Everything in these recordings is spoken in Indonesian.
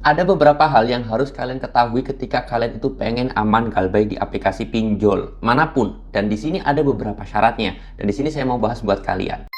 Ada beberapa hal yang harus kalian ketahui ketika kalian itu pengen aman galbay di aplikasi pinjol manapun. Dan di sini ada beberapa syaratnya. Dan di sini saya mau bahas buat kalian.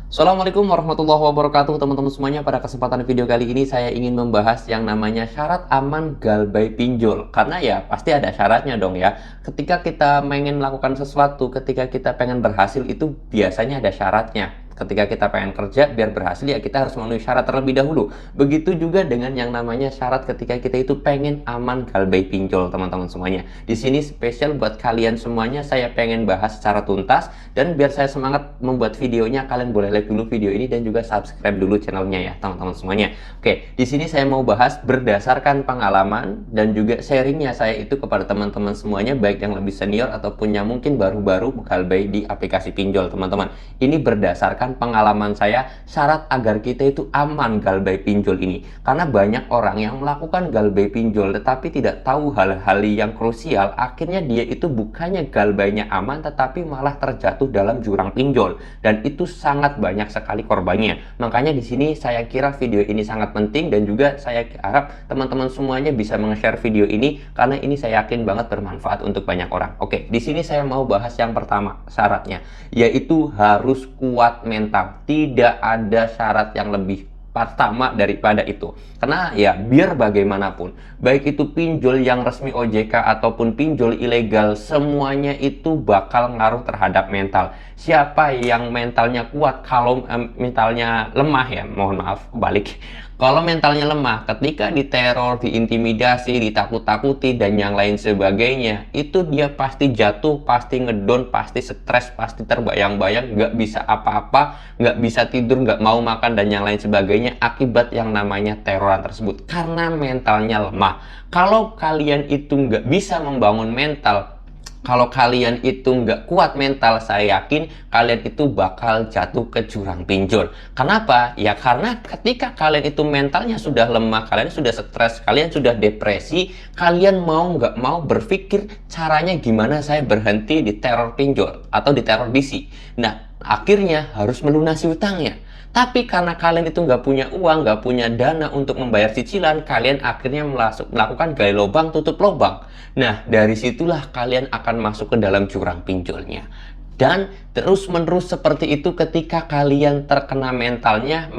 Assalamualaikum warahmatullahi wabarakatuh teman-teman semuanya. Pada kesempatan video kali ini saya ingin membahas yang namanya syarat aman galbay pinjol. Karena ya pasti ada syaratnya dong ya. Ketika kita pengen melakukan sesuatu, ketika kita pengen berhasil itu biasanya ada syaratnya. Ketika kita pengen kerja biar berhasil ya kita harus memenuhi syarat terlebih dahulu. Begitu juga dengan yang namanya syarat ketika kita itu pengen aman galbay pinjol teman-teman semuanya. Di sini spesial buat kalian semuanya saya pengen bahas secara tuntas, dan biar saya semangat membuat videonya kalian boleh like dulu video ini dan juga subscribe dulu channelnya ya teman-teman semuanya. Oke, di sini saya mau bahas berdasarkan pengalaman dan juga sharingnya saya itu kepada teman-teman semuanya, baik yang lebih senior ataupun yang mungkin baru-baru galbay di aplikasi pinjol teman-teman. Ini berdasarkan pengalaman saya, syarat agar kita itu aman galbay pinjol ini. Karena banyak orang yang melakukan galbay pinjol tetapi tidak tahu hal-hal yang krusial, akhirnya dia itu bukannya galbaynya aman tetapi malah terjatuh dalam jurang pinjol, dan itu sangat banyak sekali korbannya. Makanya di sini saya kira video ini sangat penting, dan juga saya harap teman-teman semuanya bisa meng-share video ini karena ini saya yakin banget bermanfaat untuk banyak orang. Oke, di sini saya mau bahas yang pertama syaratnya, yaitu harus kuat mental. Tidak ada syarat yang lebih pertama daripada itu. Karena ya biar bagaimanapun, baik itu pinjol yang resmi OJK ataupun pinjol ilegal, semuanya itu bakal ngaruh terhadap mental. Siapa yang mentalnya kuat, kalau mentalnya lemah ya mohon maaf balik. Kalau mentalnya lemah, ketika diteror, diintimidasi, ditakut-takuti, dan yang lain sebagainya, itu dia pasti jatuh, pasti ngedon, pasti stres, pasti terbayang-bayang, nggak bisa apa-apa, nggak bisa tidur, nggak mau makan, dan yang lain sebagainya, akibat yang namanya teroran tersebut. Karena mentalnya lemah. Kalau kalian itu nggak bisa membangun mental, kalau kalian itu nggak kuat mental, saya yakin kalian itu bakal jatuh ke jurang pinjol. Kenapa? Ya karena ketika kalian itu mentalnya sudah lemah, kalian sudah stres, kalian sudah depresi, kalian mau nggak mau berpikir caranya gimana saya berhenti di teror pinjol atau di teror BC. Nah, akhirnya harus melunasi utangnya. Tapi karena kalian itu nggak punya uang, nggak punya dana untuk membayar cicilan, kalian akhirnya melakukan gali lubang tutup lubang. Nah, dari situlah kalian akan masuk ke dalam jurang pinjolnya. Dan terus-menerus seperti itu ketika kalian terkena mentalnya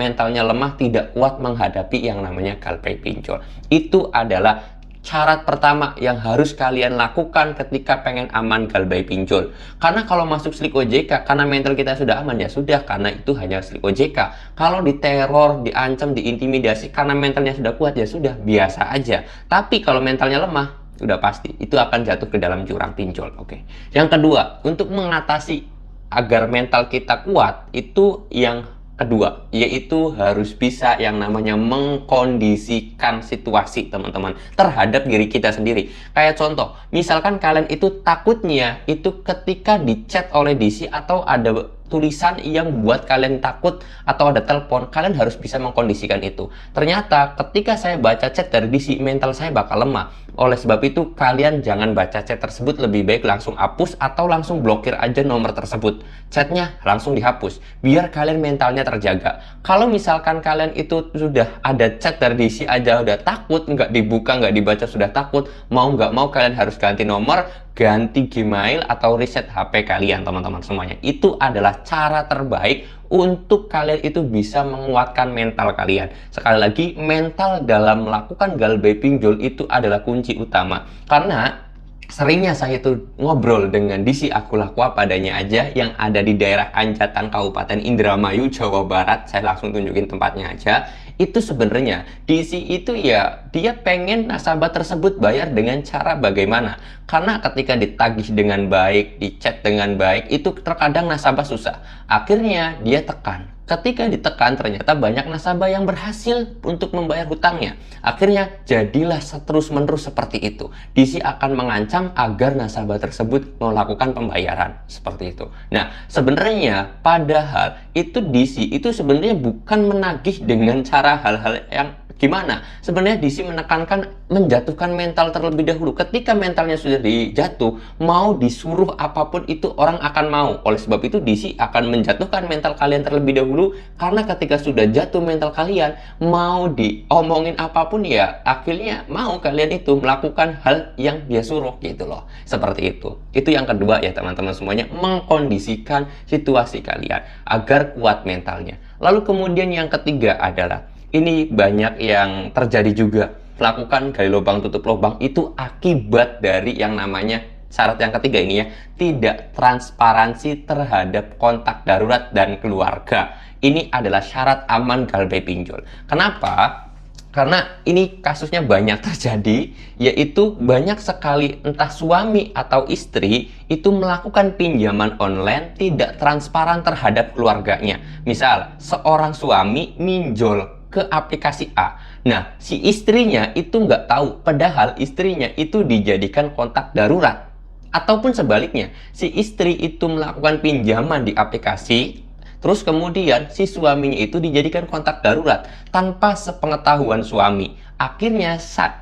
lemah, tidak kuat menghadapi yang namanya galbay pinjol. Itu adalah syarat pertama yang harus kalian lakukan ketika pengen aman galbay pinjol. Karena kalau masuk slik OJK, karena mental kita sudah aman, ya sudah, karena itu hanya slik OJK. Kalau diteror, diancam, diintimidasi, karena mentalnya sudah kuat, ya sudah, biasa aja. Tapi kalau mentalnya lemah, sudah pasti, itu akan jatuh ke dalam jurang pinjol. Oke. Yang kedua, untuk mengatasi agar mental kita kuat, itu yang kedua, yaitu harus bisa yang namanya mengkondisikan situasi teman-teman terhadap diri kita sendiri. Kayak contoh, misalkan kalian itu takutnya itu ketika dicat oleh DC atau ada tulisan yang buat kalian takut atau ada telepon, kalian harus bisa mengkondisikan itu. Ternyata ketika saya baca chat dari DC, mental saya bakal lemah. Oleh sebab itu kalian jangan baca chat tersebut, lebih baik langsung hapus atau langsung blokir aja nomor tersebut. Chatnya langsung dihapus biar kalian mentalnya terjaga. Kalau misalkan kalian itu sudah ada chat dari DC aja udah takut, nggak dibuka, nggak dibaca, sudah takut, mau nggak mau kalian harus ganti nomor, ganti Gmail, atau reset HP kalian teman-teman semuanya. Itu adalah cara terbaik untuk kalian itu bisa menguatkan mental kalian. Sekali lagi, mental dalam melakukan galbay pinjol itu adalah kunci utama. Karena seringnya saya itu ngobrol dengan DC aku laku apa adanya aja yang ada di daerah Anjatan Kabupaten Indramayu, Jawa Barat. Saya langsung tunjukin tempatnya aja. Itu sebenarnya DC itu ya dia pengen nasabah tersebut bayar dengan cara bagaimana. Karena ketika ditagih dengan baik, dicat dengan baik, itu terkadang nasabah susah. Akhirnya dia tekan. Ketika ditekan, ternyata banyak nasabah yang berhasil untuk membayar hutangnya. Akhirnya jadilah terus-menerus seperti itu. DC akan mengancam agar nasabah tersebut melakukan pembayaran seperti itu. Nah, sebenarnya padahal itu DC itu sebenarnya bukan menagih dengan cara hal-hal yang Gimana? Sebenarnya DC menekankan menjatuhkan mental terlebih dahulu. Ketika mentalnya sudah dijatuh, mau disuruh apapun itu orang akan mau. Oleh sebab itu DC akan menjatuhkan mental kalian terlebih dahulu, karena ketika sudah jatuh mental kalian, mau diomongin apapun ya akhirnya mau kalian itu melakukan hal yang dia suruh gitu loh. Seperti itu. Itu yang kedua ya teman-teman semuanya, mengkondisikan situasi kalian agar kuat mentalnya. Lalu kemudian yang ketiga adalah, ini banyak yang terjadi juga, lakukan gali lubang tutup lubang itu akibat dari yang namanya syarat yang ketiga ini ya, tidak transparansi terhadap kontak darurat dan keluarga. Ini adalah syarat aman galbay pinjol. Kenapa? Karena ini kasusnya banyak terjadi, yaitu banyak sekali entah suami atau istri itu melakukan pinjaman online tidak transparan terhadap keluarganya. Misal, seorang suami minjol ke aplikasi A. Nah, si istrinya itu nggak tahu, padahal istrinya itu dijadikan kontak darurat. Ataupun sebaliknya, si istri itu melakukan pinjaman di aplikasi, terus kemudian si suaminya itu dijadikan kontak darurat tanpa sepengetahuan suami. Akhirnya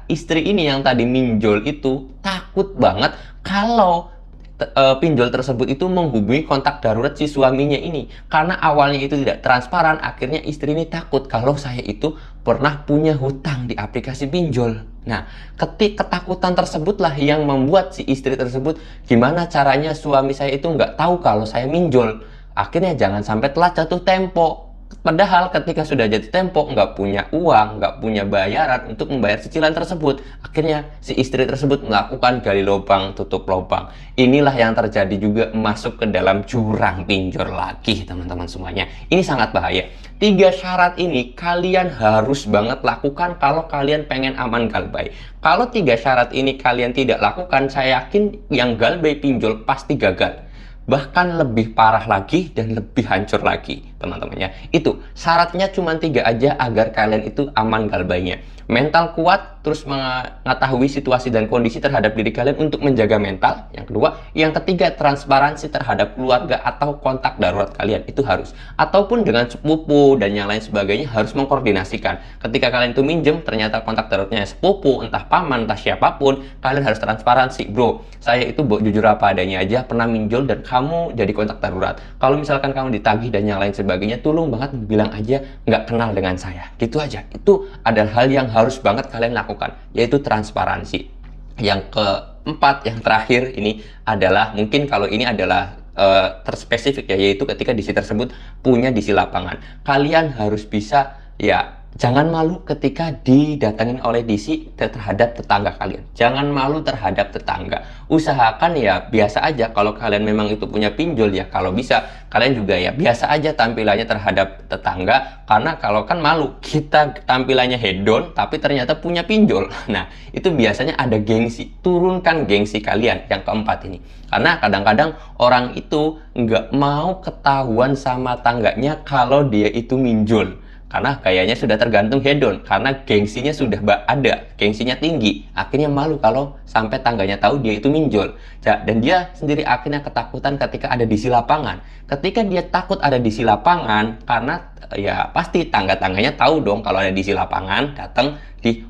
istri ini yang tadi minjol itu takut banget kalau pinjol tersebut itu menghubungi kontak darurat si suaminya ini. Karena awalnya itu tidak transparan, akhirnya istri ini takut kalau saya itu pernah punya hutang di aplikasi pinjol. Nah, ketakutan tersebutlah yang membuat si istri tersebut, gimana caranya suami saya itu nggak tahu kalau saya minjol. Akhirnya jangan sampai telat jatuh tempo. Padahal ketika sudah jatuh tempo, nggak punya uang, nggak punya bayaran untuk membayar cicilan tersebut. Akhirnya si istri tersebut melakukan gali lubang tutup lubang. Inilah yang terjadi juga, masuk ke dalam jurang pinjol lagi teman-teman semuanya. Ini sangat bahaya. 3 syarat ini kalian harus banget lakukan kalau kalian pengen aman galbay. Kalau 3 syarat ini kalian tidak lakukan, saya yakin yang galbay pinjol pasti gagal. Bahkan lebih parah lagi dan lebih hancur lagi teman-teman ya. Itu syaratnya cuma 3 aja agar kalian itu aman galbaynya. Mental kuat, terus mengetahui situasi dan kondisi terhadap diri kalian untuk menjaga mental. Yang kedua, yang ketiga, transparansi terhadap keluarga atau kontak darurat kalian, itu harus. Ataupun dengan sepupu dan yang lain sebagainya harus mengkoordinasikan. Ketika kalian itu minjem, ternyata kontak daruratnya sepupu, entah paman, entah siapapun, kalian harus transparansi. Bro, saya itu jujur apa adanya aja pernah minjol dan kamu jadi kontak darurat. Kalau misalkan kamu ditagih dan yang lain sebagainya, tolong banget bilang aja nggak kenal dengan saya. Gitu aja. Itu adalah hal yang harus banget kalian lakukan, yaitu transparansi. Yang keempat, yang terakhir ini adalah, mungkin kalau ini adalah terspesifik ya, yaitu ketika DC tersebut punya DC lapangan. Kalian harus bisa ya, jangan malu ketika didatangin oleh DC terhadap tetangga kalian. Jangan malu terhadap tetangga. Usahakan ya biasa aja. Kalau kalian memang itu punya pinjol ya, kalau bisa kalian juga ya biasa aja tampilannya terhadap tetangga. Karena kalau kan malu kita tampilannya hedon tapi ternyata punya pinjol. Nah, itu biasanya ada gengsi. Turunkan gengsi kalian yang keempat ini. Karena kadang-kadang orang itu nggak mau ketahuan sama tangganya kalau dia itu minjol. Karena kayaknya sudah tergantung hedon, karena gengsinya sudah ada, gengsinya tinggi. Akhirnya malu kalau sampai tangganya tahu dia itu minjol. Dan dia sendiri akhirnya ketakutan ketika ada DC lapangan. Ketika dia takut ada DC lapangan, karena ya pasti tangga-tangganya tahu dong kalau ada DC lapangan, datang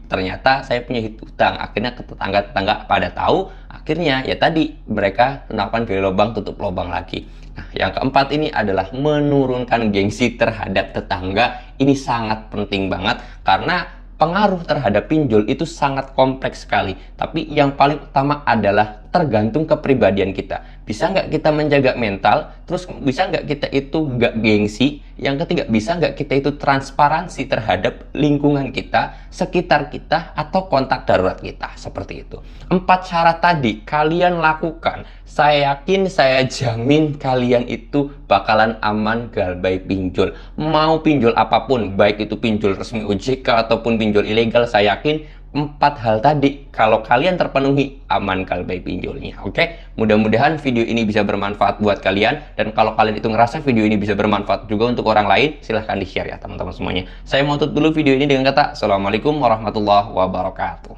ternyata saya punya hutang. Akhirnya tetangga-tetangga pada tahu, akhirnya ya tadi mereka melakukan gali lubang tutup lubang lagi. Nah, yang keempat ini adalah menurunkan gengsi terhadap tetangga. Ini sangat penting banget karena pengaruh terhadap pinjol itu sangat kompleks sekali. Tapi yang paling utama adalah tergantung kepribadian kita. Bisa nggak kita menjaga mental? Terus bisa nggak kita itu nggak gengsi? Yang ketiga, bisa nggak kita itu transparansi terhadap lingkungan kita, sekitar kita, atau kontak darurat kita? Seperti itu. 4 syarat tadi kalian lakukan. Saya yakin, saya jamin kalian itu bakalan aman galbay pinjol. Mau pinjol apapun, baik itu pinjol resmi OJK ataupun pinjol ilegal, saya yakin 4 hal tadi kalau kalian terpenuhi, aman galbay pinjolnya. Oke, mudah-mudahan video ini bisa bermanfaat buat kalian, dan kalau kalian itu ngerasa video ini bisa bermanfaat juga untuk orang lain, silahkan di share ya teman-teman semuanya. Saya mau tutup dulu video ini dengan kata Assalamualaikum warahmatullahi wabarakatuh.